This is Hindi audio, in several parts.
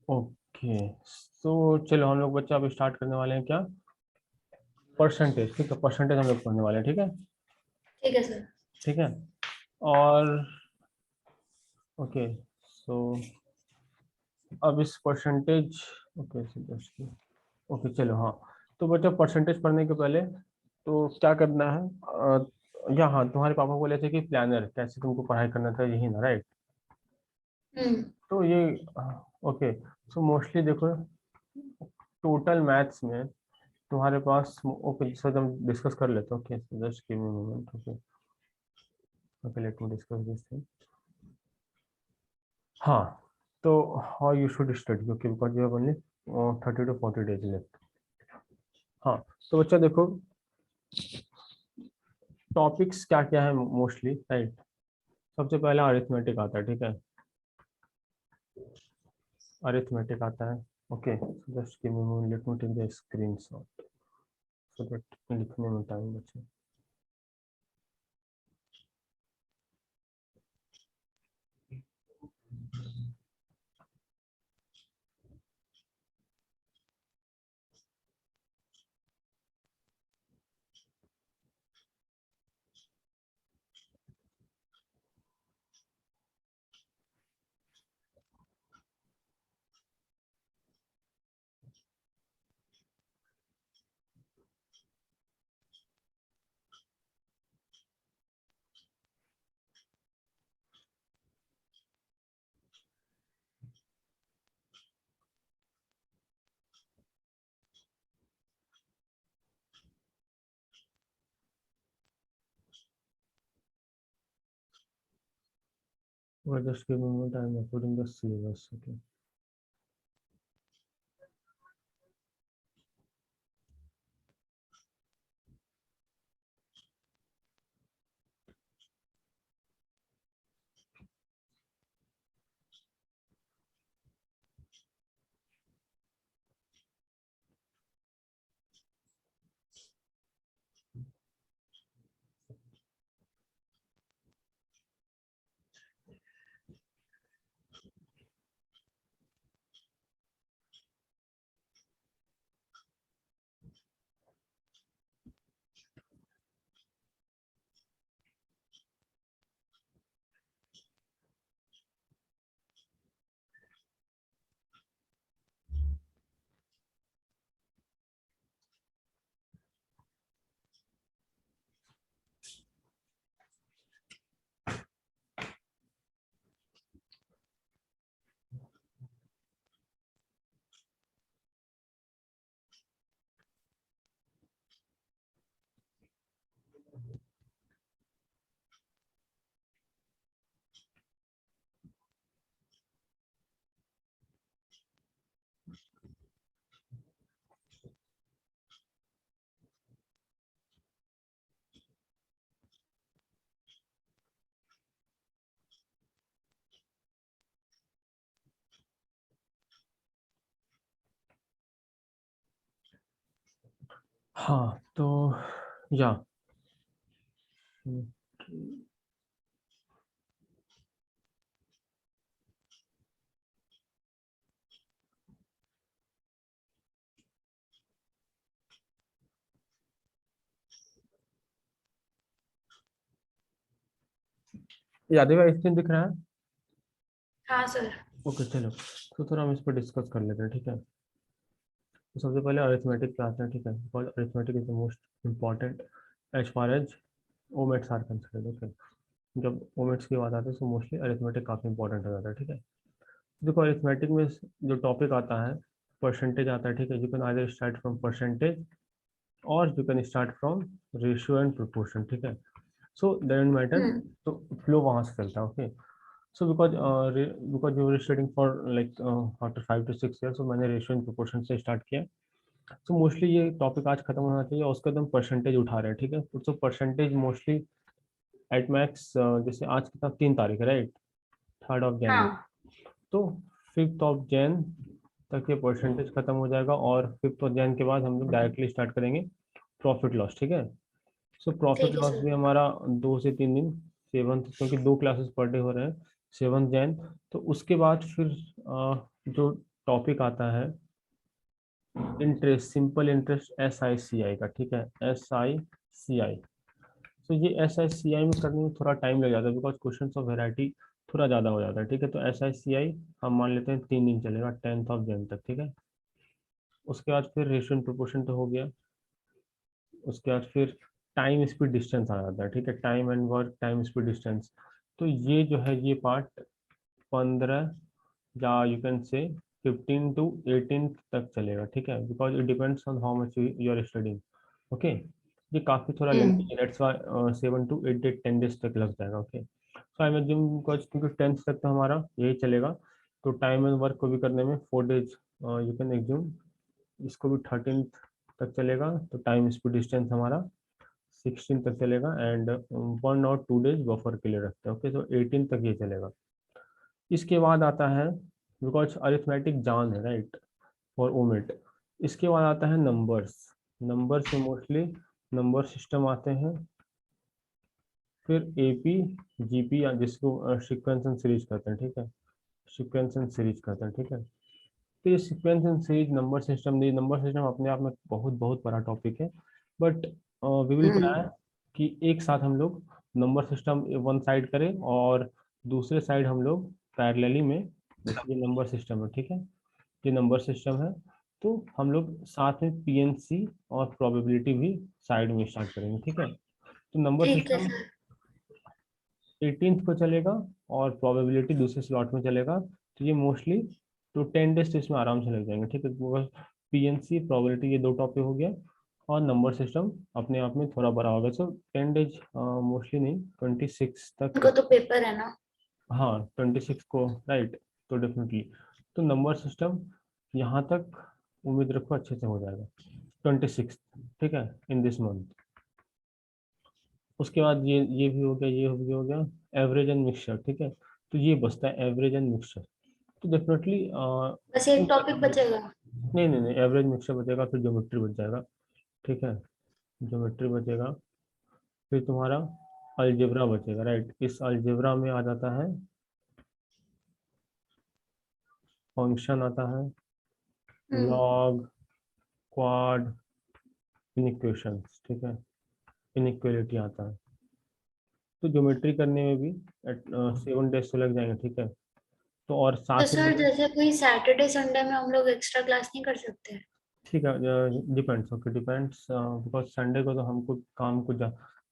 ओके, तो चलो हम लोग बच्चा अब स्टार्ट करने वाले हैं क्या, परसेंटेज। ठीक है, परसेंटेज हम लोग पढ़ने वाले हैं। ठीक है। ठीक है सर। ठीक है। और ओके, सो अब इस परसेंटेज, ओके ओके चलो हाँ। तो बच्चा परसेंटेज पढ़ने के पहले तो क्या करना है, या हाँ तुम्हारे पापा बोले थे कि प्लानर कैसे तुमको पढ़ाई करना था, यही ना, राइट। हम्म। तो ये ओके, सो मोस्टली देखो टोटल मैथ्स में तुम्हारे पास, ओके सर हम डिस्कस कर लेते हैं। Okay just give me moment. Okay okay let me discuss this thing. हाँ, तो how you should study, okay because you have only 30 to 40 days left. हाँ, तो बच्चा देखो टॉपिक्स क्या क्या है मोस्टली, राइट। सबसे पहला अरिथमेटिक आता है। ठीक है, अरिथमेटिक आता है। Okay, just give me moment, let me take the screenshot so that लिखने में टाइम बचे। Just give me moment, I am uploading the syllabus. Okay, हाँ तो या यादेव स्क्रीन दिख रहा है। हाँ सर। ओके चलो, तो थोड़ा हम इस पर डिस्कस कर लेते हैं। ठीक है, तो सबसे पहले अरिथमेटिक पे आते हैं। ठीक है, because arithmetic is the most important as far as ओमेट्स आर कंसिडर्ड। ओके, जब ओमेट्स की बात आती है तो मोस्टली अरिथमेटिक काफ़ी इंपॉर्टेंट हो जाता है। ठीक है, देखो अरिथमेटिक में जो टॉपिक आता है, परसेंटेज आता है। ठीक है, you can either start from percentage और you can start from ratio and proportion. ठीक है, सो डजेंट मैटर, हम्म। तो फ्लो वहाँ से चलता है। Okay, so because you were studying for like after 5 to 6 years, so मैंने रेशियो एंड प्रोपोर्शन से स्टार्ट किया। सो मोस्टली ये टॉपिक आज खत्म होना चाहिए और उसका एकदम परसेंटेज उठा रहे हैं। ठीक है, so percentage mostly at max, जैसे आज कितना 3 तारीख है, राइट, 3rd of January, हाँ। तो 5th of Jan तक ये परसेंटेज खत्म हो जाएगा और 5th of Jan के बाद हम लोग डायरेक्टली स्टार्ट करेंगे प्रॉफिट लॉस। ठीक है, सो प्रॉफिट ठीक है लॉस सर। भी हमारा 2 से 3 दिन, 7th, क्योंकि 2 क्लासेस पर डे हो रहे हैं, 7th Jan। तो उसके बाद फिर जो टॉपिक आता है इंटरेस्ट, सिंपल इंटरेस्ट SICI का, ठीक है, SICI। तो ये SICI में करने में थोड़ा टाइम लग जाता है बिकॉज क्वेश्चन ऑफ वेराइटी थोड़ा ज़्यादा हो जाता है, ठीक है। तो SICI हम मान लेते हैं 3 दिन चलेगा, 10th Jan तक, ठीक है। उसके बाद फिर रेशियो एंड प्रोपोर्शन तो हो गया। उसके बाद फिर टाइम स्पीड डिस्टेंस आ जाता है, ठीक है, time and work, time speed distance. तो ये जो है ये पार्ट 15 या यू कैन से 15 to 18 तक चलेगा, ठीक है, because it depends on how much you are studying. Okay, ये काफ़ी थोड़ा लेंथी है, that's why 7 to 8 days 10 days तक लग जाएगा। Okay, so I am assume because क्योंकि 10th तक तो हमारा यही चलेगा, तो टाइम एंड वर्क को भी करने में 4 days यू कैन एज्यूम, इसको भी 13th तक चलेगा। तो टाइम स्पीड डिस्टेंस हमारा 16 तक चलेगा एंड 1 or 2 days बफर के लिए रखते हैं। ओके, तो 18 तक ये चलेगा। इसके बाद आता है, बिकॉज अरिथमेटिक जान है राइट और ओमिट। इसके बाद आता है नंबर्स। नंबर्स में मोस्टली नंबर सिस्टम आते हैं, फिर AP GP या जिसको सीक्वेंस एंड सीरीज कहते हैं, ठीक है, सीक्वेंस एंड सीरीज कहते हैं, ठीक है। तो ये sequence and series number system, ये नंबर सिस्टम अपने आप में बहुत बहुत बड़ा टॉपिक है, बट वी विल ट्राई कि एक साथ हम लोग नंबर सिस्टम वन साइड करें और दूसरे साइड हम लोग पैरेलली में, जैसे ये नंबर सिस्टम है, ठीक है, ये नंबर सिस्टम है, तो हम लोग साथ में PNC और प्रोबेबिलिटी भी साइड में स्टार्ट करेंगे, ठीक है। तो नंबर ठीक है सिस्टम सर। 18th को चलेगा और प्रोबेबिलिटी दूसरे स्लॉट में चलेगा। तो ये मोस्टली तो 10 days तो इसमें आराम से लग जाएंगे, ठीक है। PNC प्रोबेबिलिटी ये 2 टॉपिक हो गया और नंबर सिस्टम अपने आप में थोड़ा बड़ा होगा। सो 10 days मोस्टली नहीं, 26 उनको तक। तो पेपर है ना। हाँ 26 को राइट, तो डेफिनेटली तो नंबर सिस्टम यहाँ तक उम्मीद रखो अच्छे से हो जाएगा 26, ठीक है, इन दिस मंथ। उसके बाद ये भी हो गया, ये भी हो गया, एवरेज एंड मिक्सचर, ठीक है। तो ये बचता है एवरेज एंड मिक्सचर। तो डेफिनेटली बस एक टॉपिक बचेगा। नहीं नहीं नहीं, एवरेज मिक्सचर बचेगा, फिर ज्योमेट्री बच जाएगा, ठीक है, ज्योमेट्री बचेगा, फिर तुम्हारा अलजेब्रा बचेगा, राइट। इस अलजेब्रा में आ जाता है फंक्शन, आता है हम्म लॉग, क्वाड, इनइक्वेशंस, ठीक है, इनइक्वालिटी आता है। तो ज्योमेट्री करने में भी 7 days तो लग जाएंगे, ठीक है। तो और तो साथ ही सर में जैसे कोई सैटरडे संडे में हम लोग एक्स्ट्रा क्लास नहीं कर सकते? ठीक है, depends, okay depends, because Sunday को तो हमको काम को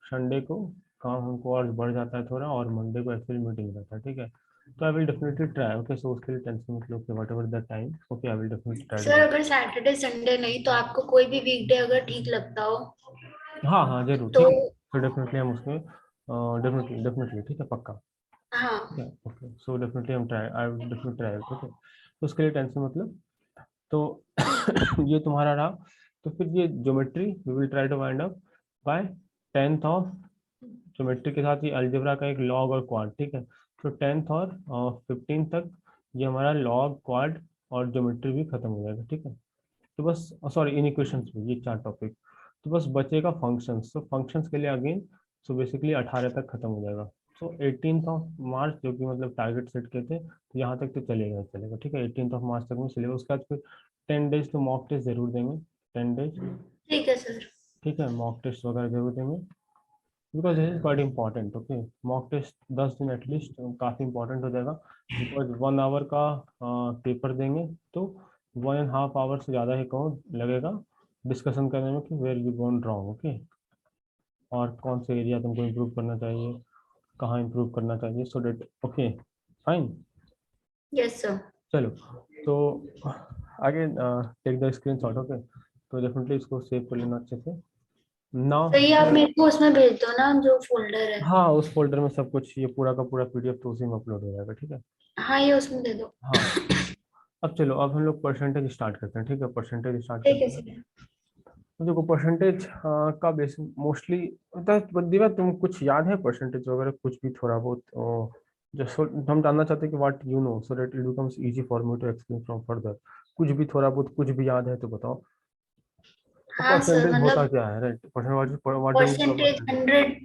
संडे को काम हमको और बढ़ जाता है थोड़ा, और मंडे को एक्चुअली मीटिंग रहता है, ठीक है। तो I will definitely try, okay, so उसके लिए टेंशन मत लो, okay, whatever the time, okay, I will definitely try sir too. अगर सैटरडे संडे नहीं तो आपको कोई भी वीकडे अगर ठीक लगता हो हाँ हाँ जरूर, तो। ठीक है, तो डेफिनेटली हम उसमें डेफिनेटली डेफिनेटली ठीक है, पक्का, ठीक हाँ। है, ओके, सो डेफिनेटली हम try, I will definitely try, okay. तो उसके लिए टेंशन मतलब, तो ये तुम्हारा रहा। तो फिर ये geometry we will try to find out by 10th geometry के साथ ही अलजेब्रा का एक लॉग और क्वाड, ठीक है। तो 10th और 15 तक ये हमारा लॉग, क्वाड और ज्योमेट्री भी खत्म हो जाएगा, ठीक है। तो बस सॉरी, इन इक्वेशंस में ये 4 टॉपिक, तो बस बचेगा फंक्शंस। तो फंक्शंस के लिए अगेन, सो बेसिकली 18 तक खत्म हो जाएगा। सो 18th जो कि मतलब टारगेट सेट किए थे, तो यहाँ तक तो चलेगा ही चलेगा, ठीक है, 18th तक में चलेगा। उसके बाद फिर 10 days तो मॉक टेस्ट जरूर देंगे, 10 days, ठीक है सर। ठीक है, मॉक टेस्ट वगैरह जरूर देंगे, because this is quite important, okay. Mock test 10 दिन एटलीस्ट काफ़ी इंपॉर्टेंट हो जाएगा, बिकॉज 1 hour का पेपर देंगे, तो 1.5 hour से ज़्यादा ही कहो लगेगा डिस्कशन करने में कि where you gone wrong, okay, और कौन से एरिया तुमको इम्प्रूव करना चाहिए, कहाँ इम्प्रूव करना चाहिए, so that, okay, fine. Yes sir. चलो, तो आगे take the screen shot, okay, तो डेफिनेटली इसको सेव कर लेना अच्छे से तो ये आप नाउ। मेरे को उसमें भेज दो ना जो फोल्डर है। हाँ उस फोल्डर में सब कुछ, ये पूरा का पूरा PDF तो उसी में अपलोड हो जाएगा, ठीक है। हाँ ये उसमें दे दो। हाँ, अब चलो, अब हम लोग परसेंटेज स्टार्ट करते हैं, ठीक है, परसेंटेज स्टार्ट ठीक है करते हैं। सर। तो देखो परसेंटेज का बेस मोस्टली, दिव्या तुम कुछ याद है परसेंटेज वगैरह कुछ भी थोड़ा बहुत, जो हम जानना चाहते हैं कि what you know, so that it becomes easy for me to explain from further. कुछ भी थोड़ा बहुत कुछ भी याद है तो बताओ। हाँ सर परसेंटेज होता मतलब क्या है, right, percentage what do percentage percentage,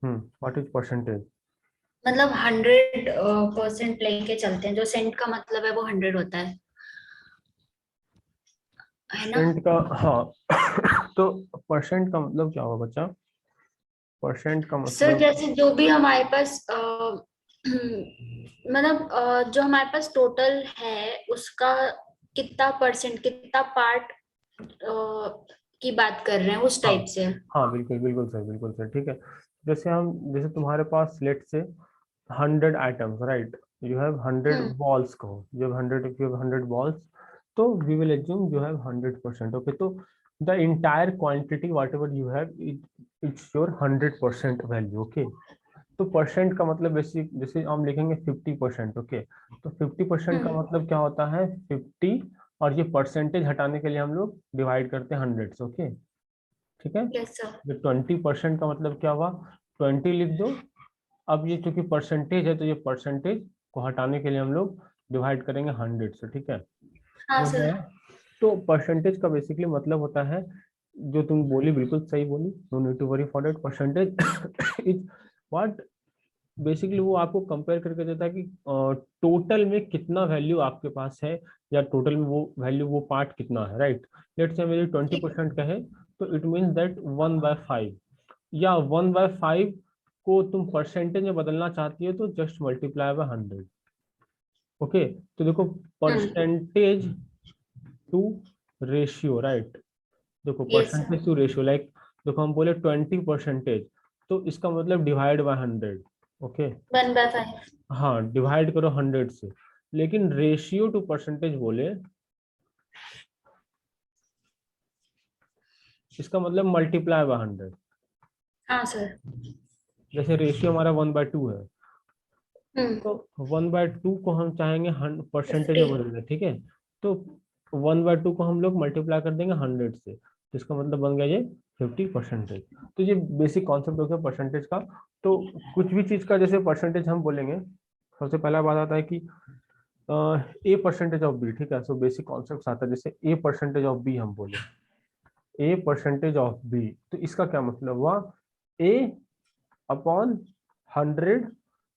100। What is percentage. मतलब 100% लेके चलते हैं, जो सेंट का मतलब है वो 100 होता है ना? परसेंट का, हाँ। तो परसेंट का मतलब क्या होगा बच्चा? परसेंट का सर मतलब, जैसे जो भी हमारे पास मतलब जो हमारे पास टोटल है उसका कितना परसेंट, कितना पार्ट की बात कर रहे हैं, उस हाँ टाइप से। हाँ, बिल्कुल बिल्कुल सर, बिल्कुल सर, ठीक है। जैसे तुम्हारे पास let say 100 items, right? You have 100 balls, कहो यू हैव 100 तो we will assume you have 100%। Okay, तो the entire quantity whatever you have, it's your 100% value. Okay, तो परसेंट का मतलब बेसिक, जैसे हम लिखेंगे 50%। ओके, तो 50% का हम्म। मतलब क्या होता है? 50, और ये परसेंटेज हटाने के लिए हम लोग डिवाइड करते हैं 100 से। ओके, ठीक है। Yes sir. ये 20% का मतलब क्या हुआ? 20 लिख दो। अब ये चूंकि परसेंटेज है, तो ये परसेंटेज को हटाने के लिए हम लोग डिवाइड करेंगे 100 से, ठीक है। हाँ हो सर। गया। तो परसेंटेज का बेसिकली मतलब होता है, जो तुम बोली बिल्कुल सही बोली, no need to worry for that. Percentage is what, basically वो आपको कंपेयर करके देता है कि टोटल में कितना वैल्यू आपके पास है, या टोटल में वो वैल्यू, वो पार्ट कितना है, राइट? लेट्स से मेरी 20% का है, तो इट मीन्स दैट 1/5, या 1/5 को तुम परसेंटेज में बदलना चाहती है, तो जस्ट मल्टीप्लाई बाय 100। ओके, तो देखो, hmm. Percentage to ratio, right? देखो, yes sir. Percentage to ratio, like देखो हम बोले 20%, तो इसका मतलब डिवाइड बाय 100। ओके, 1/5। हाँ, डिवाइड करो 100 से। लेकिन रेशियो टू परसेंटेज बोले, इसका मतलब मल्टीप्लाई बाय 100। हाँ सर। जैसे रेशियो हमारा 1/2 है, हम्म। तो 1/2 को हम चाहेंगे परसेंटेज 50। में बदलना, ठीक है। तो 1/2 को हम लोग मल्टीप्लाई कर देंगे 100 से, तो इसका मतलब बन गया ये 50%। तो ये बेसिक कॉन्सेप्ट हो गया परसेंटेज का। तो कुछ भी चीज का जैसे परसेंटेज हम बोलेंगे, सबसे पहला बात आता है कि ए परसेंटेज ऑफ बी, ठीक है। सो बेसिक कॉन्सेप्ट आता है, जैसे ए परसेंटेज ऑफ बी हम बोले, ए परसेंटेज ऑफ बी, तो इसका क्या मतलब हुआ? ए अपॉन 100,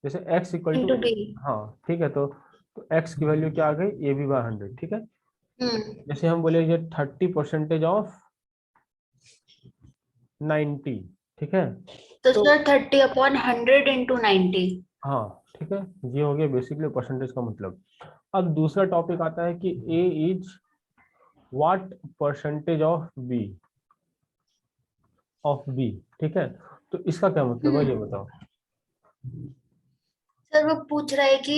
जैसे x equal to, into b. हाँ ठीक है। तो एक्स की वैल्यू क्या आ गई? ए बी बाय 100, ठीक है। हम्म। जैसे हम बोले ये 30% ऑफ 90, ठीक है। तो तो सर 30/100 इंटू 90। हाँ, ठीक है, ये हो गया बेसिकली परसेंटेज का मतलब। अब दूसरा टॉपिक आता है कि A is what percentage of B, ठीक है। तो इसका क्या मतलब है, ये हम्म। बताओ। सर वो पूछ रहा है कि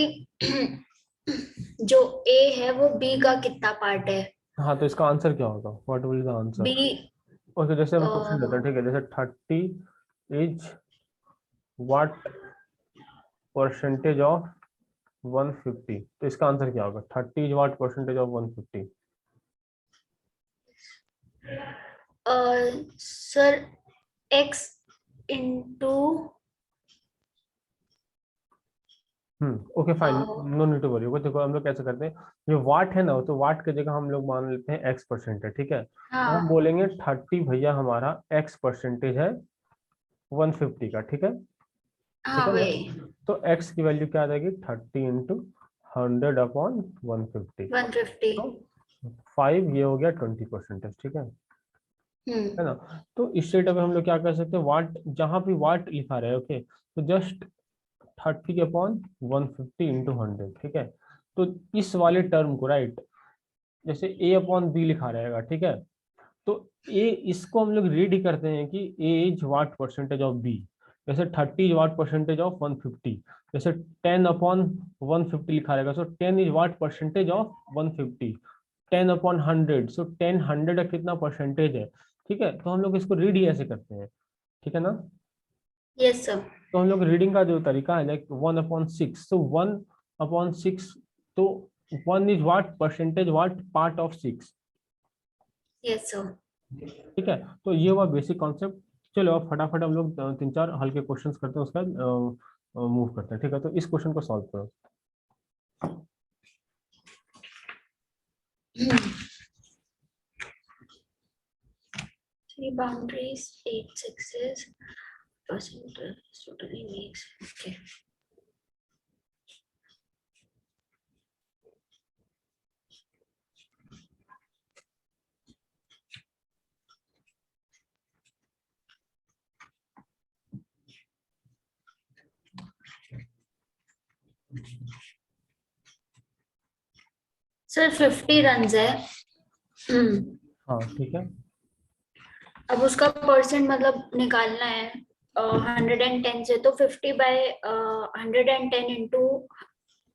जो ए है वो बी का कितना पार्ट है। हाँ, तो इसका आंसर क्या होगा? What will the answer? Be. Okay, जैसे हम क्वेश्चन लेते हैं, ठीक है, जैसे 30 इज व्हाट परसेंटेज ऑफ 150, तो इसका आंसर क्या होगा? 30 is what percentage of 150? Sir x into okay fine, no need to worry. देखो हम लोग कैसे करते हैं, जो वाट है ना, तो वाट की जगह हम लोग मान लेते हैं एक्स परसेंट है, ठीक है। तो हम हाँ। बोलेंगे 30 भैया हमारा एक्स परसेंटेज है 150 का, ठीक है। ठीक हाँ है ना? वही। तो एक्स की वैल्यू क्या आ जाएगी? 30 इंटू 100 अपॉन 150। 150। तो 5, ये हो गया 20%, ठीक है हम्म। ना? तो इस सेट में हम लोग क्या कर सकते हैं, वाट, जहां भी वाट लिखा रहे, ओके, तो जस्ट 30/150 इंटू 100, ठीक है। तो इस वाले टर्म को, राइट, जैसे ए अपॉन बी लिखा रहेगा, ठीक है। तो ए, इसको हम लोग रीड ही करते हैं कि A is what percentage of B. जैसे 30 इज वाट परसेंटेज ऑफ 150, जैसे 10/150 लिखा रहेगा, सो 10 इज वाट परसेंटेज ऑफ 150। 10/100, सो 10 100 का कितना परसेंटेज है, ठीक है। तो हम लोग इसको रीड ही ऐसे करते हैं, ठीक है ना? Yes sir. तो हम लोग रीडिंग का जो तरीका है, लाइक 1/6, तो 1/6, तो 1 is what percentage what part of 6, yes sir. ठीक है। तो ये हुआ बेसिक कॉन्सेप्ट। चलो अब फटाफट हम लोग 3 4 हल्के क्वेश्चंस करते हैं, उसका मूव करते हैं, ठीक है। तो इस क्वेश्चन को सॉल्व करो। Three boundaries, 8 sixes, percentage totally makes. Okay. Sir 50 run है। हाँ ठीक है। अब उसका परसेंट मतलब निकालना है 110 से, तो 50/110 into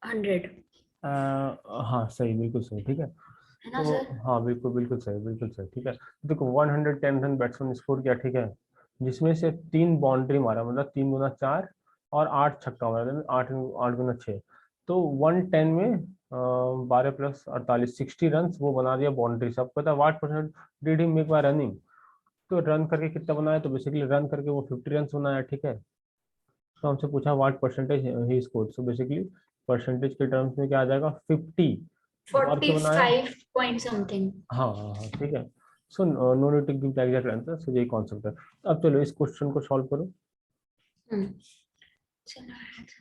100, हाँ सही, बिल्कुल सही, ठीक है। है ना तो सर? हाँ बिल्कुल बिल्कुल सही, बिल्कुल सही, ठीक है। देखो 110 रन बैट्समैन स्कोर किया, ठीक है, जिसमें से 3 बाउंड्री मारा, मतलब 3 गुना 4, और 8 छक्का मारा, मतलब 8 गुना 6। तो 110 में 12 + 48 60 रन वो बना दिया बाउंड्री। सब पता what percent did he make bye running. तो रन करके कितना बनाया, तो बेसिकली रन करके वो 50 रन बनाया, ठीक है। तो हमसे पूछा what percentage he score, so basically percentage के टर्म्स में क्या आ जाएगा, 50। और क्या बनाया, 45 पॉइंट समथिंग। हाँ हाँ हाँ ठीक है। So no need to give the exact answer, so यही कॉन्सेप्ट है। अब चलो इस क्वेश्चन को सॉल्व करो। चलो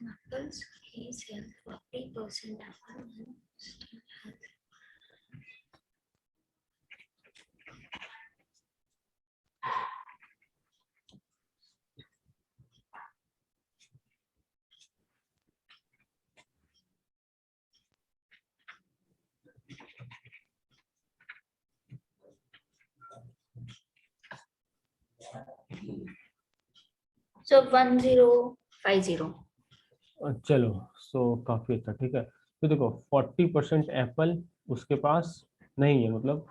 apples, he sells 40% apple and still has so 1050। चलो, सो काफी अच्छा, ठीक है। तो देखो 40% एप्पल उसके पास नहीं है, मतलब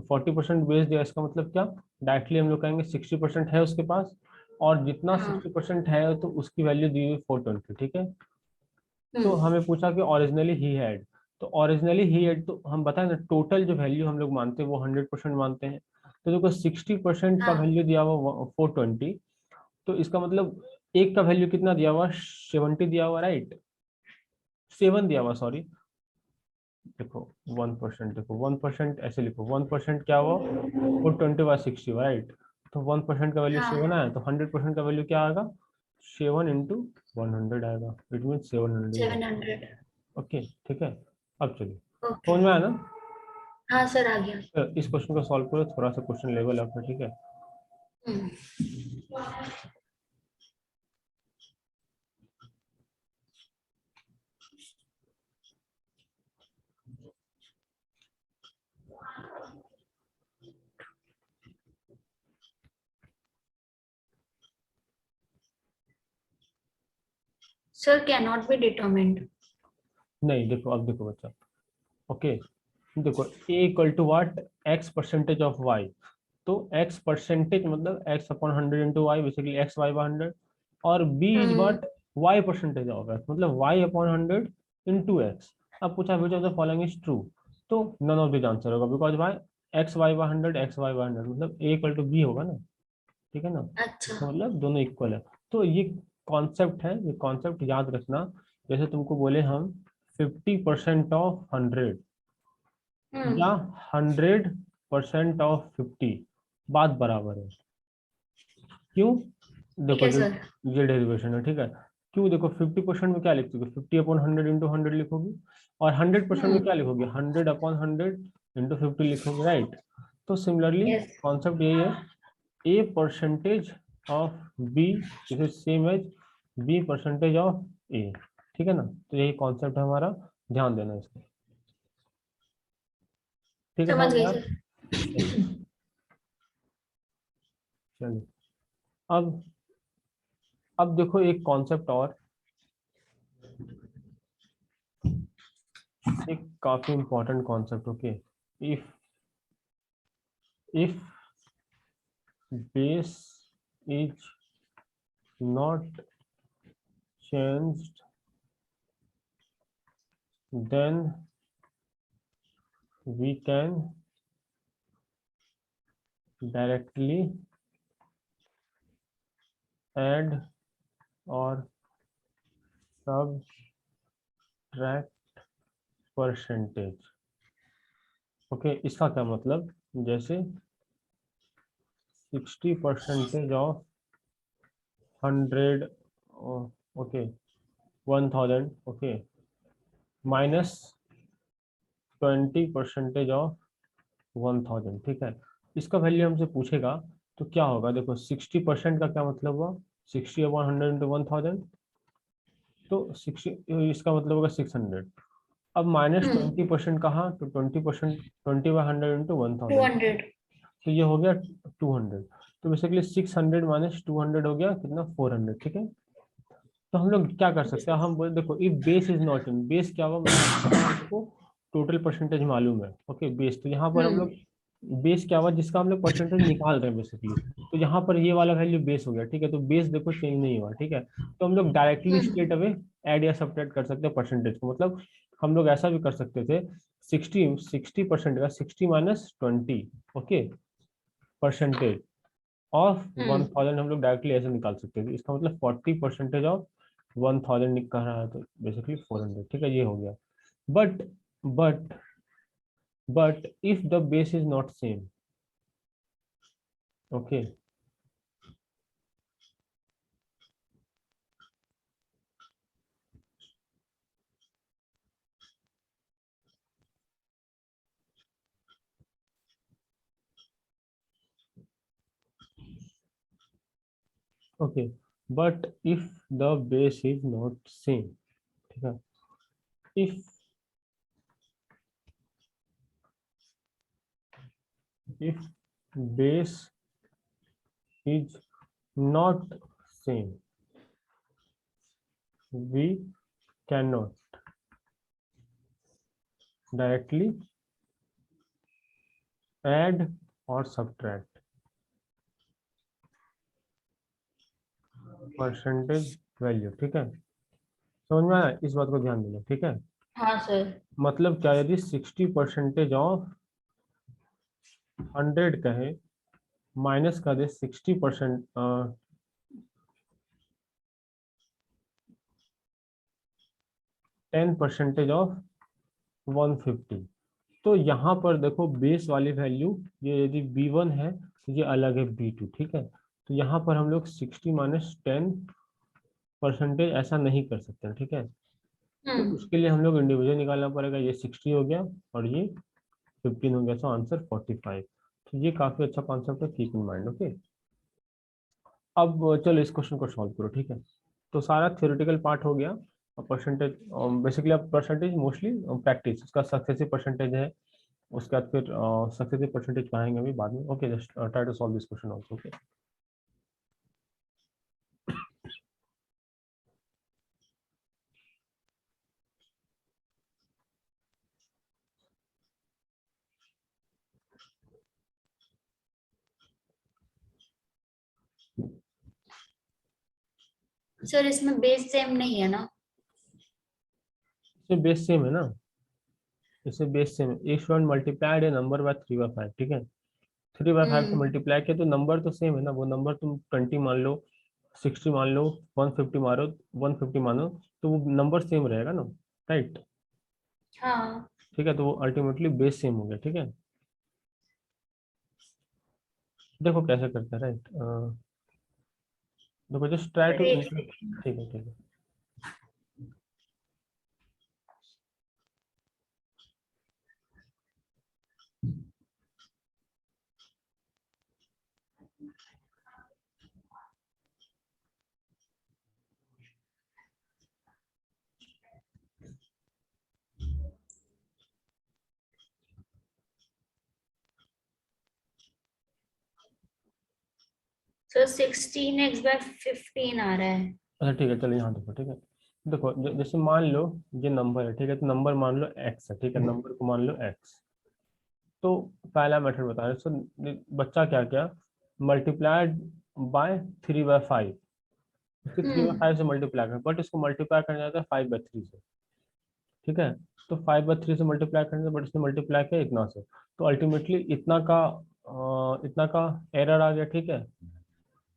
40% बेच दिया, इसका मतलब क्या, डायरेक्टली हम लोग कहेंगे 60% है उसके पास। और जितना हाँ। 60% है तो उसकी वैल्यू दी हुई 420, ठीक है। तो हम्म। हमें पूछा कि ओरिजिनली ही हैड, तो ओरिजिनली ही हैड, तो हम बताएं ना, टोटल जो वैल्यू हम लोग मानते हैं वो 100% मानते हैं। तो देखो 60% का हाँ। वैल्यू दिया हुआ 420, तो इसका मतलब एक का वैल्यू कितना दिया हुआ, 70 दिया हुआ, राइट, 7 दिया हुआ, सॉरी। देखो 1%, देखो 1% ऐसे लिखो, 1% क्या हुआ, 420/60, राइट। तो 1% का वैल्यू हाँ। 7 आया, तो 100% का वैल्यू क्या आएगा, 7 × 100 आएगा, इट मीन 700। 700। ओके ठीक है। अब चलिए, ओके। समझ में आया ना। हाँ सर, आ गया। तो इस क्वेश्चन को सॉल्व करो, थोड़ा सा क्वेश्चन लेवल अप है, ठीक है। Hmm. Sir can not be determined. नहीं देखो, अब देखो बच्चा, ओके, देखो A equal to what, X percentage of Y. तो एक्स परसेंटेज मतलब X upon 100 × Y, basically X Y by 100। और B is hmm. What, Y percentage of X, मतलब वाई अपॉन 100 इंटू एक्स। अब पूछा which of the following is true, तो नन ऑफ दिस आंसर होगा, because Y, x Y by 100, x Y by 100, मतलब ए इक्वल टू बी होगा ना, ठीक है ना। अच्छा। इसका मतलब दोनों इक्वल है। तो ये कॉन्सेप्ट है, ये कॉन्सेप्ट याद रखना। जैसे तुमको बोले हम 50% ऑफ 100 हम्म। या 100% ऑफ 50, बात बराबर है। क्यों, ठीक देखो है जो सर। ये डेरिवेशन है, ठीक है। क्यों, देखो 50% में क्या लिख दोगे, 50/100 × 100 लिखोगे। और 100% में हम्म। क्या लिखोगे, 100/100 × 50 लिखोगे, राइट। तो सिमिलरली यस। कॉन्सेप्ट यही है, A percentage of B is same as B percentage of A, ठीक है ना। तो यही कॉन्सेप्ट है हमारा, ध्यान देना इसको, ठीक है, समझ समझ में गई यार। सर। चलिए, अब अब देखो एक कॉन्सेप्ट और, एक काफी important concept, okay. If if base is not changed, then we can directly add और सबट्रैक्ट परसेंटेज। ओके, इसका क्या मतलब, जैसे 60% of 100, okay, 1000, okay, minus 20% of 1000, ठीक है। इसका वैल्यू हमसे पूछेगा, तो क्या होगा, देखो 60% का क्या मतलब हुआ, 60/100 × 1000, तो 60, इसका मतलब होगा 600। अब -20% कहाँ, तो 20%, 20/100 इंटू 1000, 200। तो ये हो गया 200। तो बेसिकली 600 माइनस 200 हो गया कितना, 400, ठीक है। तो हम लोग क्या कर सकते हैं, हम बोले देखो if base is not in, base क्या हुआ, मतलब टोटल परसेंटेज मालूम है, ओके बेस, तो यहाँ पर हम लोग बेस क्या हुआ जिसका हम लोग परसेंटेज निकाल रहे हैं बेसिकली, तो यहाँ पर ये वाला वैल्यू बेस हो गया, ठीक है। तो बेस देखो चेंज नहीं हुआ, ठीक है। तो हम लोग डायरेक्टली स्ट्रेट अवे ऐड या सब्ट्रैक्ट कर सकते हैं परसेंटेज को, मतलब हम लोग ऐसा भी कर सकते थे, 60% का 60 माइनस 20, ओके, परसेंटेज ऑफ 1000 हम लोग डायरेक्टली ऐसे निकाल सकते थे, इसका मतलब 40% ऑफ 1000 निकल रहा है, तो बेसिकली 400, ठीक है, ये हो गया। But but but if the base is not same, okay, okay, but if the base is not same, ठीक है, if base is not same, we cannot directly add or subtract percentage value, ठीक है। समझ में आया, इस बात को ध्यान देना, ठीक है। हाँ सर। मतलब क्या, यदि 60% ऑफ 100 कहे, माइनस का दे 60%, 10% ऑफ 150, तो यहाँ पर देखो बेस वाली वैल्यू, ये यदि B1 है तो ये अलग है B2, ठीक है। तो यहाँ पर हम लोग 60 माइनस 10% ऐसा नहीं कर सकते, ठीक है। तो उसके लिए हम लोग इंडिविजुअल निकालना पड़ेगा, ये 60 हो गया और ये 15 हो गया, सो आंसर 45। तो ये काफी अच्छा कॉन्सेप्ट है, कीप इन माइंड, ओके। अब चलो इस क्वेश्चन को सॉल्व करो, ठीक है। तो सारा थ्योरेटिकल पार्ट हो गया, परसेंटेज बेसिकली अब परसेंटेज मोस्टली प्रैक्टिस, उसका सक्सेसिव परसेंटेज है, उसके बाद फिर सक्सेसिव परसेंटेज पढ़ाएंगे अभी बाद में, okay. Just try to solve this question also, okay. Sir इसमें बेस सेम नहीं है ना? इसमें बेस सेम है ना, इसमें बेस सेम है। A student multiplied A number by 3/5, ठीक है। 3/5 से मल्टीप्लाई किया तो नंबर तो सेम है ना, वो नंबर तुम 20 मान लो, 60 मान लो, 150 मारो, 150 मानो, तो वो नंबर सेम रहेगा ना, राइट। हाँ। ठीक है, तो वो अल्टीमेटली बेस सेम हो गया, ठीक है। देखो कैसे करते हैं, राइट। देखो जस्ट ट्राई टू, देख ठीक लेते हैं। है, ठीक है। सर 16x/15 आ रहा है। अच्छा ठीक है, चलो यहाँ देखो, ठीक है। देखो जैसे मान लो ये नंबर है, ठीक है, तो नंबर मान लो एक्स है, ठीक है, नंबर को मान लो एक्स। तो पहला मेथड बता रहे, सो बच्चा क्या क्या, मल्टीप्लाइड बाय 3/5, उसके 3/5 से मल्टीप्लाई कर, बट इसको मल्टीप्लाई करना जाता है 5/3 से, ठीक है। तो 5/3 से मल्टीप्लाई करने से, बट इसने मल्टीप्लाई किया इतना से, तो अल्टीमेटली इतना का एरर आ गया, ठीक है।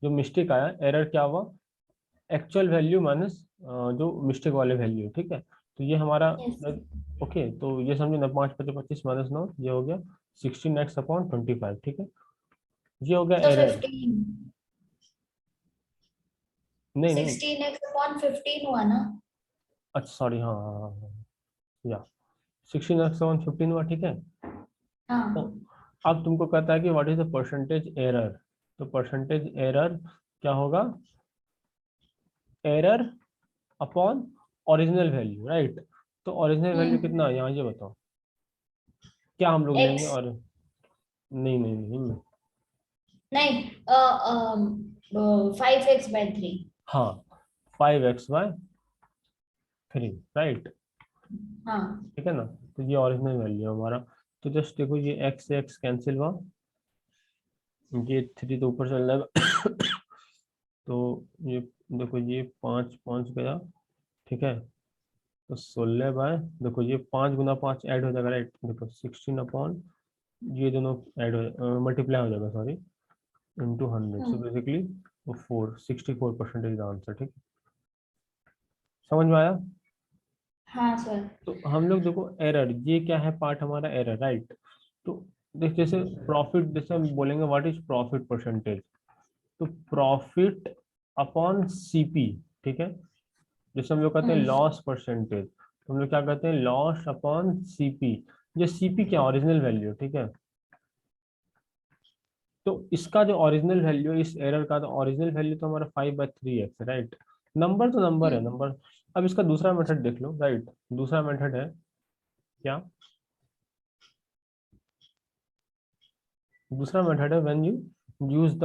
जो मिस्टेक आया, एरर क्या हुआ, एक्चुअल वैल्यू माइनस जो मिस्टेक वाले वैल्यू, ठीक है। तो ये हमारा, Yes. ओके, तो ये समझो ना, 5×5 = 25 -9, ये हो गया 16x/25, ठीक है। ये हो गया तो एरर, 15, नहीं नहीं, 16x/15 हुआ ना? अच्छा सॉरी, हाँ हाँ हाँ हाँ, या 16x/15 हुआ, ठीक है। तो हाँ। अब तुमको कहता है कि what is the percentage error, तो परसेंटेज एरर क्या होगा, error upon original value, right. तो ओरिजिनल वैल्यू कितना है यहाँ, ये बताओ क्या हम लोग लेंगे। एक्स और नहीं नहीं नहीं, नहीं 5x/3। हाँ 5x/3 राइट, हाँ ठीक है ना। तो ये ओरिजिनल वैल्यू है हमारा। तो जस्ट देखो ये x से x कैंसिल हुआ, ये 3 तो ऊपर चल जाएगा तो ये देखो ये 5 5 गया, ठीक है। तो 16 बाय, देखो ये 5 × 5 ऐड हो जाएगा राइट, देखो 16 अपॉन ये दोनों ऐड हो मल्टीप्लाई हो जाएगा सॉरी, इंटू 100। सो हम्म, बेसिकली वो 64% आंसर, ठीक। समझ में आया। हाँ सर। तो हम लोग देखो एरर, ये क्या है पार्ट हमारा एरर राइट। तो देख जैसे प्रॉफिट, जैसे हम बोलेंगे व्हाट इज प्रॉफिट परसेंटेज, तो प्रॉफिट अपॉन सीपी, ठीक है। जैसे हम लोग कहते हैं हम्म लॉस परसेंटेज, तो हम लोग क्या कहते हैं लॉस अपॉन सीपी। ये सीपी क्या ओरिजिनल वैल्यू, ठीक है। तो इसका जो ओरिजिनल वैल्यू, इस एरर का तो ओरिजिनल वैल्यू तो हमारा 5/3x राइट। नंबर तो नंबर है हम्म नंबर। अब इसका दूसरा मेथड देख लो राइट। दूसरा मेथड है क्या, दूसरा मेथड है when you use the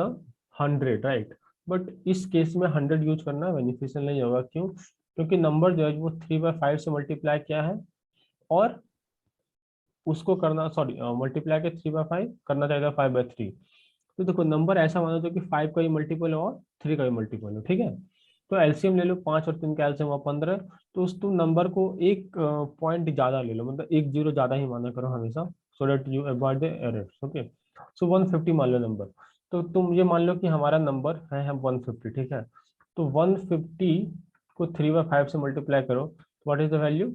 100 right. But इस केस में 100 यूज करना बेनिफिशियल नहीं होगा, क्यों, क्योंकि नंबर जो है वो 3/5 से मल्टीप्लाई किया है, और उसको करना सॉरी मल्टीप्लाई के 3/5 करना चाहिए 5/3। तो देखो नंबर ऐसा मानो जो कि 5 का ही मल्टीपल हो और 3 का ही मल्टीपल हो, ठीक है। तो एलसीएम ले लो, 5 और 3 का एलसीएम हुआ 15। तो उस तुम नंबर को एक पॉइंट ज्यादा ले लो, मतलब एक जीरो ज्यादा ही माना करो हमेशा, so that you avoid the errors, okay. So 150 मान लो नंबर। तो तुम ये मान लो कि हमारा नंबर है 150, ठीक है। तो 150 को 3/5 से मल्टीप्लाई करो, व्हाट इज द वैल्यू,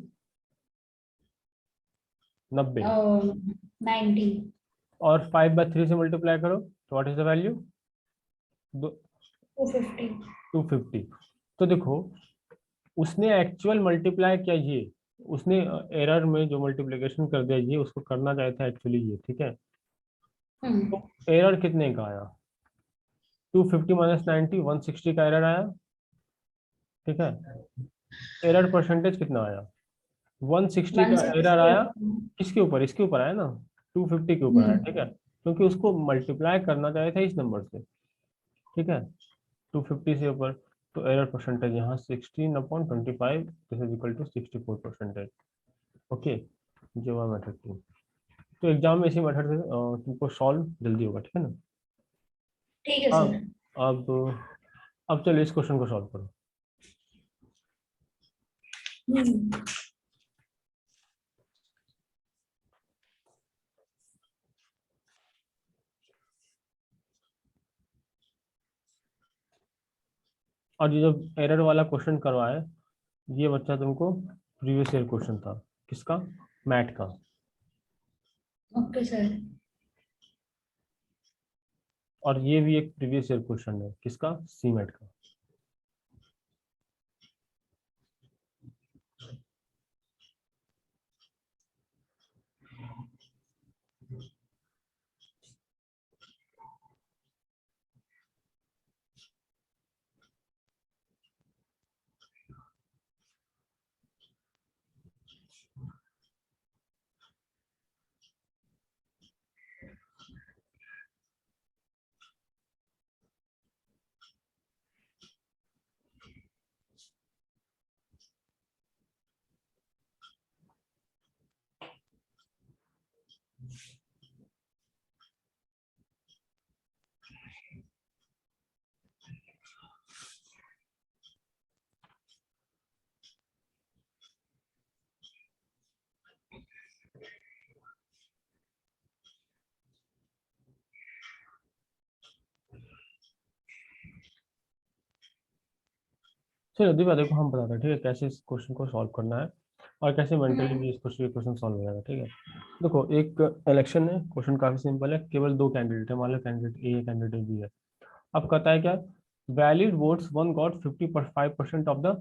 90। 90। और 5/3 से मल्टीप्लाई करो तो व्हाट इज द वैल्यू, 250। 250। तो देखो उसने एक्चुअल मल्टीप्लाई किया ये, उसने एरर में जो मल्टीप्लिकेशन कर दिया ये उसको करना चाहिए था एक्चुअली ये, ठीक है। तो हम्म एरर कितने का आया, 250 - 90, 160 का एरर आया, ठीक है। एरर परसेंटेज कितना आया, 160 का एरर 160। आया। किसके ऊपर, इसके ऊपर आया ना, 250 के ऊपर आया, ठीक है। क्योंकि उसको मल्टीप्लाई करना चाहिए था इस नंबर से, ठीक है, 250 से ऊपर। तो एरर परसेंटेज यहाँ 16/25, this is equal to 64%। Okay, ये हुआ मेथड 2। तो एग्जाम में इसी मेथड से तुमको सॉल्व जल्दी होगा, ठीक है ना। ठीक है अब सर। अब अब चलो इस क्वेश्चन को सॉल्व करो। हम्म और ये जो एरर वाला क्वेश्चन करवाए, ये बच्चा तुमको प्रीवियस ईयर क्वेश्चन था, किसका, मैट का। Okay sir. और ये भी एक प्रीवियस ईयर क्वेश्चन है, किसका, सी मैट का। चलो दीपा देखो हम बताते हैं, ठीक है, कैसे इस क्वेश्चन को सॉल्व करना है, और कैसे मेंटली भी इस क्वेश्चन सॉल्व हो जाएगा, ठीक है। देखो एक इलेक्शन है, क्वेश्चन काफी सिंपल है, केवल दो कैंडिडेट है, मान लो कैंडिडेट ए कैंडिडेट बी है। अब कहता है क्या, valid votes one got 55% of the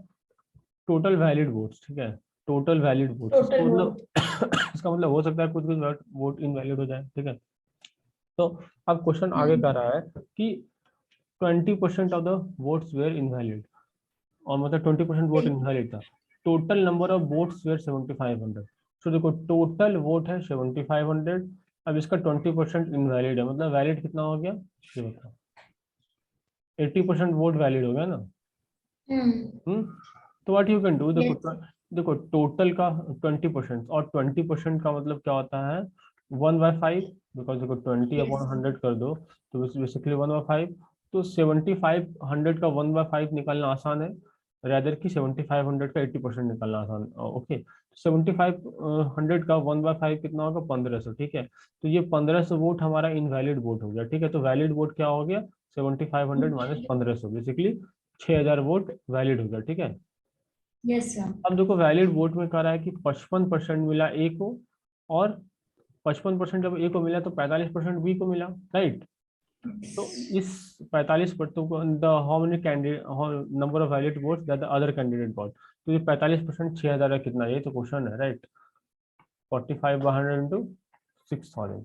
total valid votes, ठीक है। टोटल वैलिड वोट्स, इसका टोटल मतलब वोट। इसका मतलब हो सकता है कुछ कुछ वोट इनवैलिड हो जाए, ठीक है। तो अब क्वेश्चन आगे हम्म कह रहा है कि 20% of the votes were invalid, और मतलब 20% वोट ठीक। इनवैलिड था। Total number of votes were 7500। तो देखो टोटल वोट है 7500। अब इसका 20% इनवैलिड है, मतलब वैलिड कितना हो गया ये बताओ। 80% वोट वैलिड हो गया ना। हम्म। तो व्हाट यू कैन डू, देखो यस। देखो टोटल का 20%, और 20% का मतलब क्या होता है 1/5। बिकॉज देखो 20/100 कर दो तो बेसिकली 1/5। तो 7500 का 1/5 निकालना आसान है, रैदर की 7500 का 80% निकालना आसान। ओके, 7500 का 1/5 कितना होगा 1500, ठीक है। तो ये 1500 वोट हमारा इनवैलिड वोट हो गया, ठीक है। तो वैलिड वोट क्या हो गया 7500 माइनस 1500, बेसिकली 6000 वोट वैलिड हो गया, ठीक है। Yes sir. अब देखो वैलिड वोट में कह रहा है कि 55% मिला ए को, और 55% जब ए को मिला तो 45% बी को मिला, राइट। तो इस 45% को the how many candidate, number of valid votes that the other candidate got. तो ये 45% 6000 है कितना, ये तो क्वेश्चन है, राइट। 45/100 इंटू 6000।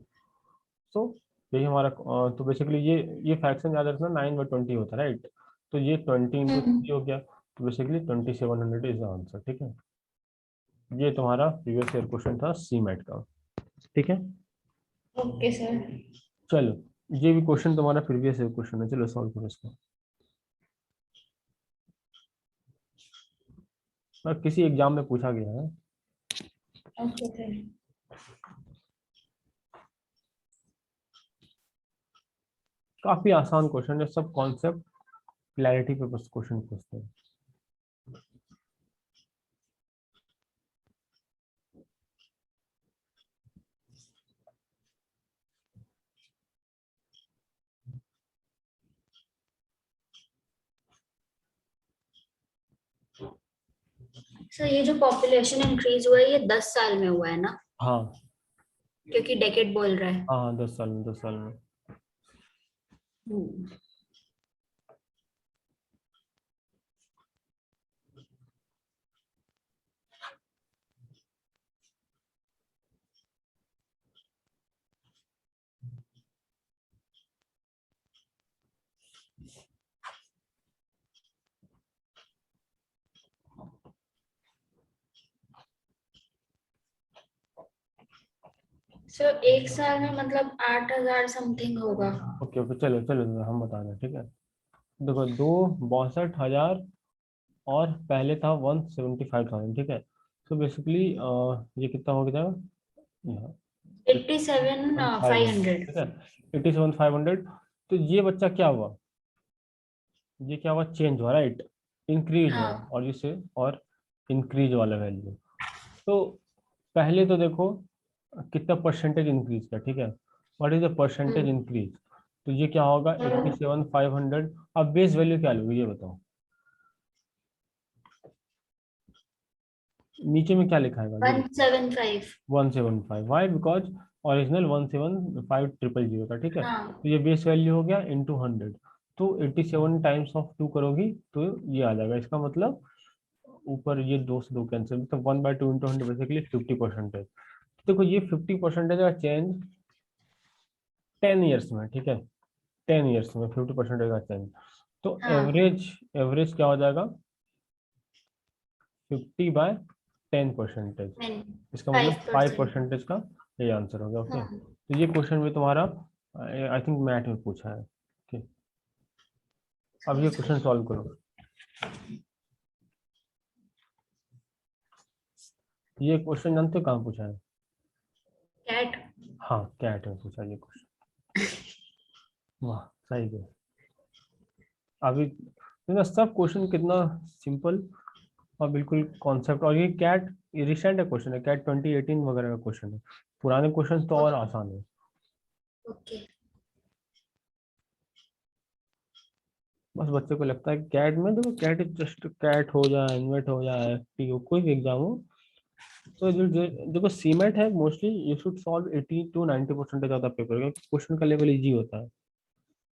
तो यही हमारा तो बेसिकली ये फ्रैक्शन याद रखना 9/20 होता है, राइट। तो ये 20 इंटू 3 हो गया, तो बेसिकली 2700 इज द आंसर, ठीक है। ये तुम्हारा प्रीवियस ईयर क्वेश्चन था सी मैट का, ठीक है। Okay sir. चलो, ये भी क्वेश्चन तुम्हारा प्रीवियस ईयर क्वेश्चन है, चलो सॉल्व करो इसको। किसी एग्जाम में पूछा गया है। Okay sir. काफी आसान क्वेश्चन है, सब कॉन्सेप्ट क्लैरिटी पे बस क्वेश्चन पूछते हैं। सर ये जो पॉपुलेशन इंक्रीज हुआ है ये 10 साल में हुआ है ना, हाँ क्योंकि डेकेड बोल रहा है। हाँ हाँ, 10 साल में, 10 साल में। हम्म। सर एक साल में मतलब 8,000 समथिंग होगा। ओके ओके, चलो चलो चलो, हम बता रहे हैं, ठीक है। देखो 2 62,000 और पहले था 175,000, ठीक है। तो बेसिकली ये कितना हो गया, 87,500। ठीक है, 87,500। तो ये बच्चा क्या हुआ, ये क्या हुआ चेंज हुआ, राइट, इंक्रीज हुआ, हाँ। और इसे और इंक्रीज वाला वैल्यू। तो पहले तो देखो कितना परसेंटेज इंक्रीज किया, ठीक है। What is the percentage hmm. Increase. तो ये क्या होगा 87,500। अब बेस वैल्यू क्या लोगे ये बताओ, नीचे में क्या लिखा है ये बताओ। 175। 175, वाई बिकॉज ओरिजिनल 175,000 था, ठीक है। हाँ। तो ये बेस वैल्यू हो गया इंटू 100। तो 87 टाइम्स ऑफ 2 करोगी तो ये आ जाएगा, इसका मतलब ऊपर ये 2 से 2 कैंसिल, मतलब 1/2 इंटू 100 बेसिकली 50%। देखो ये 50% का चेंज 10 ईयर्स में, ठीक है। 10 ईयर्स में 50% का चेंज। तो हाँ। एवरेज, एवरेज क्या हो जाएगा 50/10%। इसका मतलब 5%। 5% का ये आंसर होगा, ओके। हाँ। तो ये क्वेश्चन भी तुम्हारा आई थिंक मैथ में पूछा है, ठीक। अब ये क्वेश्चन सॉल्व करो। ये क्वेश्चन जानते हो कहाँ पूछा है। कैट। हाँ कैट में पूछा ये क्वेश्चन। वाह, सही है। अभी ना सब क्वेश्चन कितना सिंपल और बिल्कुल कॉन्सेप्ट, और ये कैट रिसेंट क्वेश्चन है, कैट 2018 वगैरह का क्वेश्चन है। पुराने क्वेश्चन तो और आसान है। ओके। बस बच्चे को लगता है कैट में, देखो कैट जस्ट कैट हो जाए, इन्वेट हो जाए, कोई भी एग्जाम हो। तो देखो सीमेट है, mostly you should solve 80 to 90% ज्यादा पेपर, क्योंकि क्वेश्चन का लेवल इजी होता है,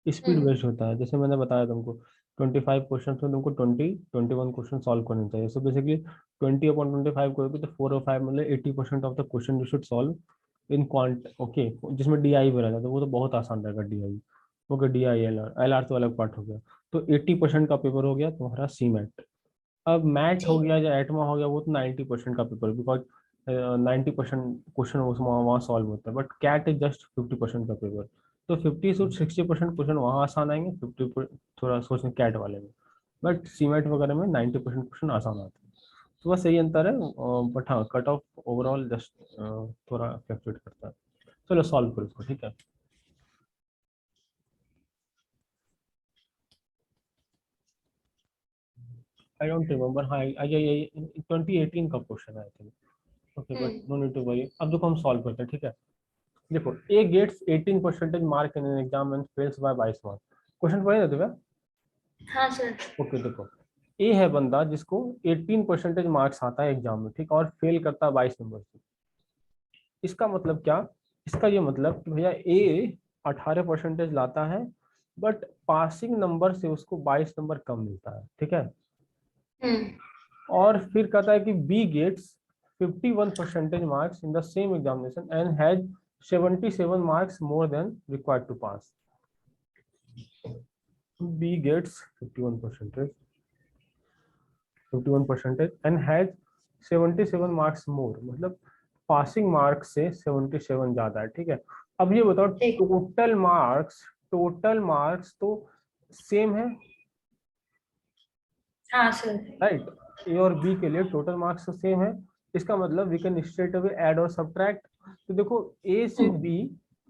स्पीड हम्म। बेस्ड होता है। जैसे मैंने बताया तुमको 25 क्वेश्चन में तुमको 21 क्वेश्चन सॉल्व करने चाहिए। सो बेसिकली 20/25 करोगे तो 4 और 5 मतलब 80% of the question you should solve in quant, okay. जिसमें डी आई भी रहता है तो वो तो बहुत आसान रहेगा D I, okay. D I L R, L R तो अलग पार्ट हो गया। तो 80% का पेपर हो गया तुम्हारा सी मैट। अब मैट हो ठीक। गया या एटमा हो गया वो तो 90% का पेपर, बिकॉज 90% क्वेश्चन वहाँ सॉल्व होता है, बट कैट इज जस्ट 50% का पेपर। तो 50 से 60% क्वेश्चन वहाँ आसान आएंगे, 50 थोड़ा सोचें कैट वाले में, बट सीमेट वगैरह में 90% क्वेश्चन आसान आते हैं। तो बस यही अंतर है, बट हाँ कट ऑफ ओवरऑल जस्ट थोड़ा फ्लक्चुएट करता है। चलो सॉल्व करो इसको, ठीक है। आई डोंट रिमेम्बर, हाँ ये 2018 का क्वेश्चन है I think. Okay but hmm. No need to worry, अब देखो हम सॉल्व करते हैं, ठीक है। देखो A gets 18% mark in an exam and fails by 22 mark. Question पढ़े ना तुम्हें? हाँ सर। ओके देखो, ए है बंदा जिसको 18% मार्क्स आता है एग्जाम में, ठीक, और फेल करता है 22 नंबर से। इसका मतलब क्या? इसका ये मतलब कि भैया ए 18% लाता है, बट पासिंग नंबर से उसको 22 नंबर कम मिलता है, ठीक है। हम्म। और फिर कहता है कि B gets 51% marks in the same examination and has 77 marks more than required to pass. B gets 51% and has 77 marks more, मतलब पासिंग मार्क्स से 77 ज्यादा है, ठीक है। अब ये बताओ, ठीक। टोटल मार्क्स तो सेम है, हाँ सर। राइट। ए और बी के लिए टोटल मार्क्स तो सेम है। इसका मतलब we can straight away add और सब्ट्रैक्ट। तो देखो ए से बी,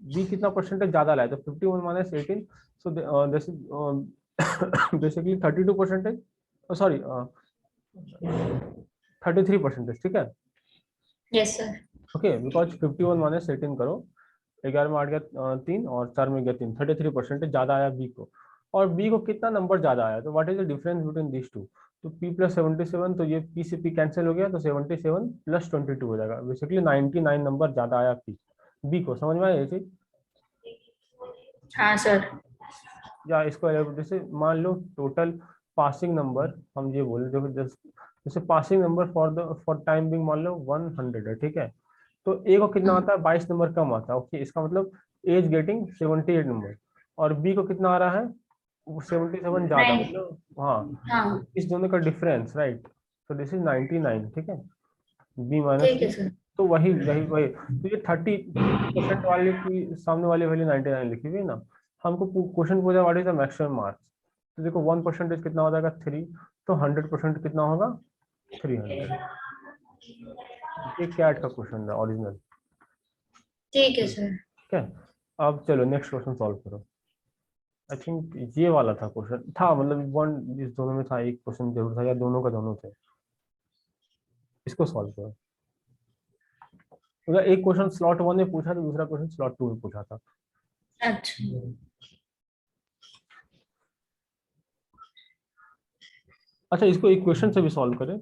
बी कितना परसेंटेज ज्यादा लाया, तो 51 minus 18, so this is basically 32%, sorry 33%, ठीक है। Yes sir. Okay, because 51 minus 18 करो, 11 में 8 गया 3 और 4 में गया 3, 33% ज्यादा आया बी को। और बी को कितना नंबर ज्यादा आया, तो what is the difference between this two? तो p प्लस 77, तो ये p से p कैंसिल हो गया, तो 77 प्लस 22 हो जाएगा, बेसिकली 99 नंबर ज्यादा आया p, बी को। समझ में आया ये चीज? हाँ सर। या इसको जैसे मान लो टोटल पासिंग नंबर, हम ये बोले देखो, जैसे passing number for time being मान लो 100 है, ठीक है। तो ए को कितना आता है, 22 नंबर कम आता है, ओके। इसका मतलब एज गेटिंग 78 नंबर, और बी को कितना आ रहा है, 77 ज्यादा, नाइन। मतलब हाँ, हाँ। इस दोनों का डिफरेंस, राइट। तो दिस इज 99, ठीक है, बी माइनस ठीक है सी। सर। तो वही वही वही, तो ये 30% वाले की सामने वाली वैल्यू 99 लिखी हुई है ना। हमको क्वेश्चन पूछा what is the maximum marks, तो देखो 1% कितना हो जाएगा 3, तो 100% कितना होगा 300। ये कैट का क्वेश्चन है ओरिजिनल, ठीक है सर। ठीक है। अब चलो नेक्स्ट क्वेश्चन सॉल्व करो। आई थिंक ये वाला था क्वेश्चन, था मतलब वन, इस दोनों में था, एक क्वेश्चन जरूर था, या दोनों का दोनों थे। इसको सॉल्व करो। मतलब एक क्वेश्चन स्लॉट 1 में पूछा था, दूसरा क्वेश्चन स्लॉट 2 में पूछा था। अच्छा। अच्छा, इसको इक्वेशन से भी सॉल्व करें।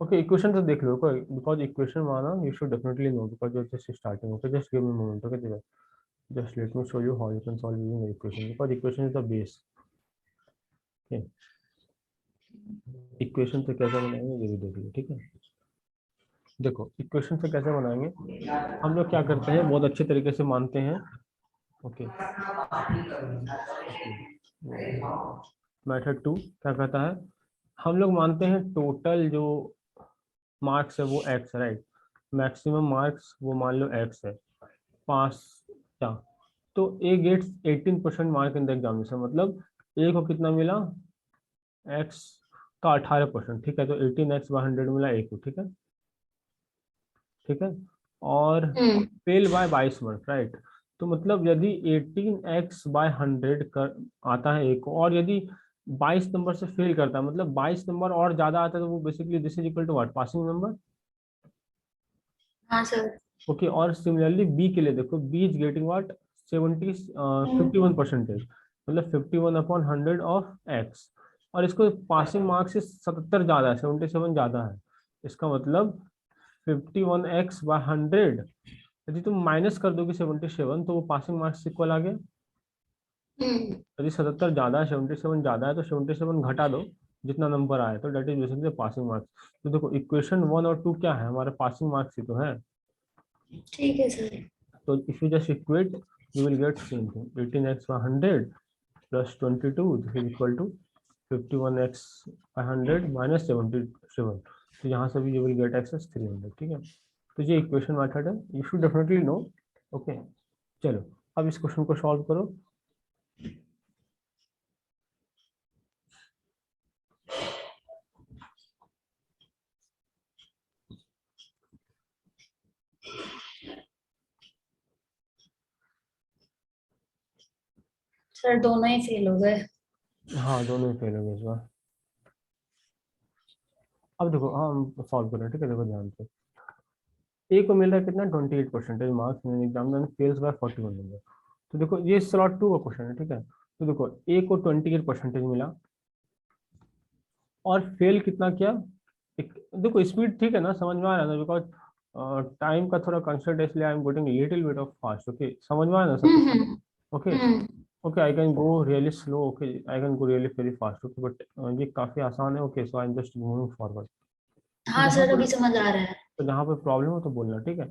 ओके, इक्वेशन से देख लो, बिकॉज इक्वेशन माना you should definitely know, because you just starting, okay. Just give me moment, okay. Just let me show you how you can solve using equation, because equation is the base. Okay, equation से कैसे बनाएंगे ये भी देख लो, ठीक है। देखो इक्वेशन से कैसे बनाएंगे, हम लोग क्या करते हैं, बहुत अच्छे तरीके से मानते हैं, ओके। मेथड 2 क्या कहता है, हम लोग मानते हैं टोटल जो मार्क्स है वो एक्स है, राइट। मैक्सिमम मार्क्स वो मान लो एक्स है, पास क्या। तो A gets 18% mark in the examination, मतलब ए को कितना मिला, एक्स का 18%, ठीक है। तो 18x/100 मिला ए को, ठीक है, ठीक है। और hmm. Fail by 22 mark, right. तो मतलब यदि 18x/100 कर आता है एक, और यदि 22 नंबर से फेल करता है, मतलब 22 नंबर और ज्यादा आता है, तो वो basically this is equal to what, passing number. हाँ सर। ओके, और सिमिलरली बी के लिए देखो, बी इज गेटिंग व्हाट, 51%, मतलब 51/100 ऑफ एक्स। और इसको पासिंग मार्क्स से 77 ज्यादा है, 77 ज्यादा है। इसका मतलब 51x/100, यदि तुम माइनस कर दोगे 77, तो वो पासिंग मार्क्स इक्वल आ गया। हम्म। यदि 77 ज्यादा है, 77 ज्यादा है, तो 77 घटा दो जितना नंबर आया, तो that is basically passing marks. तो देखो इक्वेशन 1 और 2 क्या है, हमारे पासिंग मार्क्स ही तो है। ठीक है सर। तो if you just equate, you will get same thing, 18x/100 plus 22, this is equal to 51x 100 minus 77, तो यहाँ से भी यू विल गेट एक्सेस 300, ठीक है। तो ये इक्वेशन मेथड है, you should definitely know. Okay, चलो अब इस क्वेश्चन को सॉल्व करो। सर दोनों ही फेल हो गए। हाँ दोनों ही फेल हो गए इस बार। अब देखो हम सॉल्व कर रहे हैं, ठीक है, देखो ध्यान से। ए को मिल रहा है कितना, 28% marks in exam, fails by 41 number. तो देखो ये स्लॉट 2 का क्वेश्चन है, ठीक है। तो देखो ए को 28% मिला और फेल कितना किया, देखो स्पीड ठीक है ना, समझ में आ रहा है ना, बिकॉज टाइम का थोड़ा कंस्ट्रेंट है, इसलिए I am getting little bit of fast. Okay, समझ में आ रहा है ना सब कुछ। Hmm okay, hmm okay I can go really slow, okay I can go really very fast, okay, but ये काफी आसान है। Okay, so I am just moving forward. तो हाँ जहाँ सर पर अभी समझ आ रहा है। तो जहाँ पर प्रॉब्लम हो तो बोलना, ठीक है।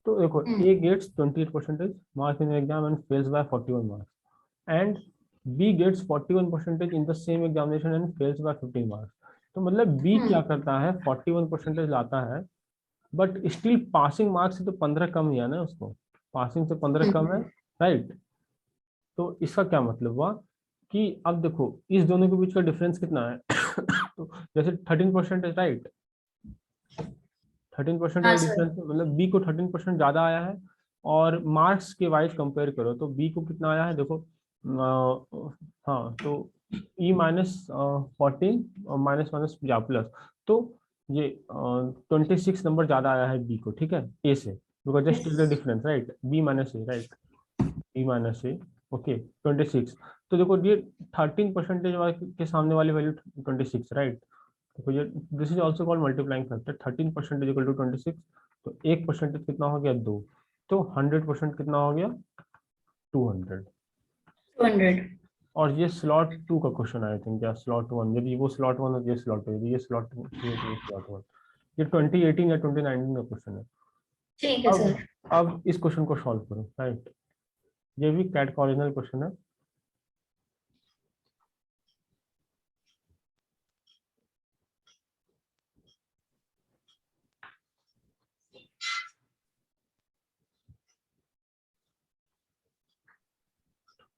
तो देखो hmm A gets 28% marks in exam and fails by 41 marks, and B gets 41% in the same examination and fails by 15 marks. तो मतलब बी क्या हम्म करता है, 41% लाता है, बट स्टिल पासिंग मार्क्स से तो 15 कम ही है ना उसको, पासिंग से 15 कम है, हम्म राइट। तो इसका क्या मतलब हुआ कि अब देखो इस दोनों के बीच का डिफरेंस कितना है तो जैसे 13% है, राइट, 13% हाँ का सर। डिफरेंस, मतलब बी को 13% ज्यादा आया है। और मार्क्स के वाइज कंपेयर करो तो बी को कितना आया है, देखो हाँ, तो ई माइनस 14 और माइनस माइनस या प्लस, तो ये 26 नंबर ज्यादा आया है बी को, ठीक है, ए से, because just the yes. Difference, right, B minus A, right, B minus A, okay 26। तो देखो ये 13% के सामने वाली वैल्यू 26, राइट। तो ये this is also called multiplying factor, 13% equal to 26, तो 1% कितना हो गया, 2, तो 100% कितना हो गया, 200। 200। और ये स्लॉट 2 का क्वेश्चन आई थिंक, या स्लॉट 1, यदि वो स्लॉट 1 है ये स्लॉट 2, यदि ये स्लॉट 2 है तो ये स्लॉट 1, ये 2018 या 2019 का क्वेश्चन है। ठीक है अब सर। अब इस क्वेश्चन को सॉल्व करो, राइट, ये भी कैट का ओरिजिनल क्वेश्चन है।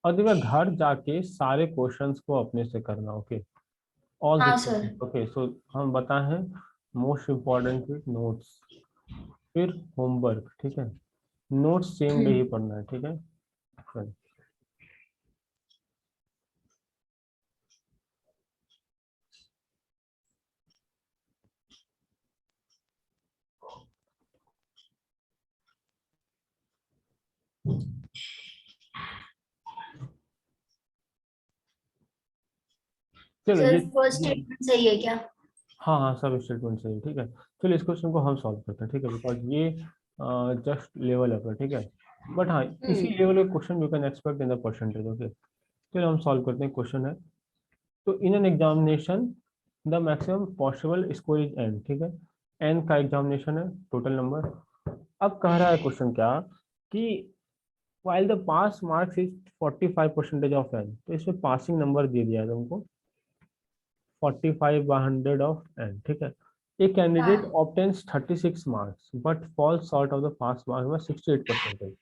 और देखिए घर जाके सारे क्वेश्चंस को अपने से करना, ओके, ऑल दिस हाँ सर। Question, okay. सो हम बताए हैं मोस्ट इम्पोर्टेंट नोट्स, फिर होमवर्क, ठीक है, नोट्स सेम डे ही पढ़ना है, ठीक है। चलो। चलो सर फर्स्ट ये स्टेटमेंट सही है क्या? हाँ हाँ सब स्टेटमेंट सही है, ठीक है। चलो इस क्वेश्चन को हम सॉल्व करते हैं, ठीक है, बिकॉज ये जस्ट लेवल अप है, ठीक है। बट हाँ, इसी हम्म लेवल का question you can expect in the percentage, okay. चलो हम सॉल्व करते हैं, क्वेश्चन है, तो in an examination the maximum possible score is an, ठीक है, एन का एग्जामिनेशन है, टोटल नंबर। अब कह रहा है क्वेश्चन क्या, कि while the pass marks is 45% of n, तो इसमें पासिंग नंबर दे दिया है तुमको 45/100 ऑफ n, ठीक है। ए कैंडिडेट हाँ obtains 36 marks but falls short of the pass mark में 68%।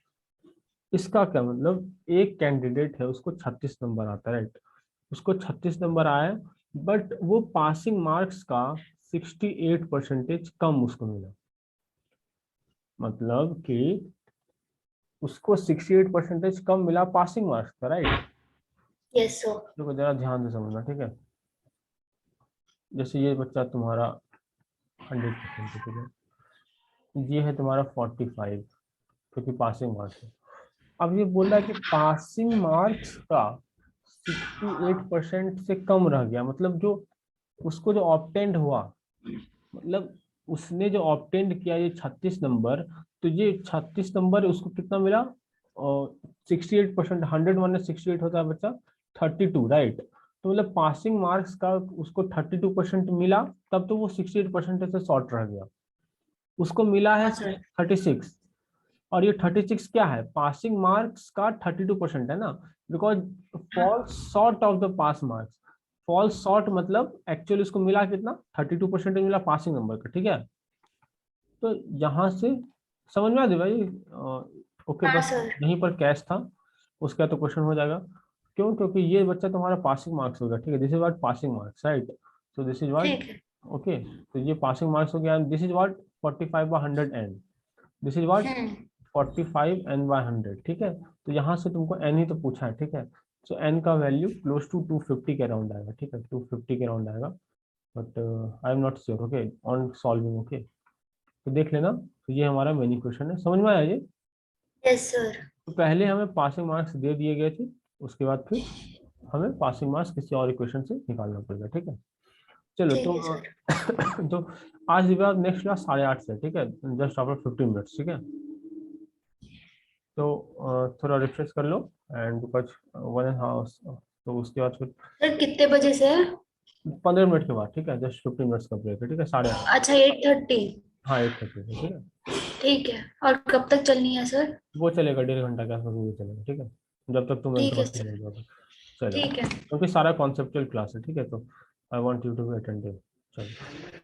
इसका क्या मतलब, एक कैंडिडेट है उसको 36 नंबर आता है, राइट, उसको 36 नंबर आया, बट वो पासिंग मार्क्स का 68% कम उसको मिला, मतलब कि उसको 68% कम मिला पासिंग मार्क्स का, राइट। Yes sir. देखो जरा ध्यान से समझना, ठीक है, जैसे ये बच्चा तुम्हारा 100%, ठीक है, ये है तुम्हारा 45, क्योंकि पासिंग मार्क्स है। अब ये बोल रहा है कि पासिंग मार्क्स का 68% से कम रह गया, मतलब जो उसको जो ऑब्टेंड हुआ, मतलब उसने जो ऑब्टेंड किया ये 36 नंबर, तो ये 36 नंबर उसको कितना मिला, और 68%, 100 - 68 होता है बच्चा 32, राइट। तो मतलब पासिंग मार्क्स का उसको 32% मिला, तब तो वो 68% से शॉर्ट रह गया, उसको मिला है हाँ सर। 36। और ये 36 क्या है, पासिंग मार्क्स का 32% है ना, because falls short of the pass marks, falls short मतलब एक्चुअली उसको मिला कितना, 32% मिला पासिंग नंबर का, ठीक है। तो यहाँ से समझ में आ जाए भाई, ओके, हाँ बस सर। यहीं पर कैश था, उसका तो क्वेश्चन हो जाएगा। क्यों? क्योंकि ये बच्चा तुम्हारा पासिंग मार्क्स होगा, ठीक है, this is what passing marks, right. So this is what, ठीक है। ओके, तो ये पासिंग मार्क्स हो गया, this is what 45/100 n, this is what hmm 45 n/100, ठीक है। तो यहाँ से तुमको n ही तो पूछा है, ठीक है। सो n का वैल्यू क्लोज टू 250 के अराउंड आएगा, ठीक है, 250 के अराउंड आएगा, but I am not sure, okay, on solving, okay. तो देख लेना, तो ये हमारा मेनी क्वेश्चन है, समझ में आया ये। Yes sir. तो पहले हमें पासिंग मार्क्स दे दिए गए थे, उसके बाद फिर हमें पासिंग मार्क्स किसी और इक्वेशन से निकालना पड़ेगा, ठीक है। चलो ठीक तो है सर। तो आज के बाद नेक्स्ट क्लास 8:30 से, ठीक है, जस्ट आफ्टर 15 मिनट्स, ठीक है। तो थोड़ा रिफ्रेश कर लो, एंड बिकॉज 1.5, तो उसके बाद फिर सर कितने बजे से है? 15 मिनट के बाद, ठीक है, जस्ट 15 मिनट्स का ब्रेक है, ठीक है, 8:30। अच्छा 8:30। हाँ, 8:30 से, ठीक है। ठीक है। और कब तक चलनी है सर? वो चलेगा 1.5 घंटा के आसपास, वो चलेगा, ठीक है, जब तक तुम ठीक है इंट्रोडक्शन सर। हो जाओगे। चलो, ठीक है। क्योंकि सारा कॉन्सेप्चुअल क्लास है, ठीक है, तो I want you to be attentive. चलो।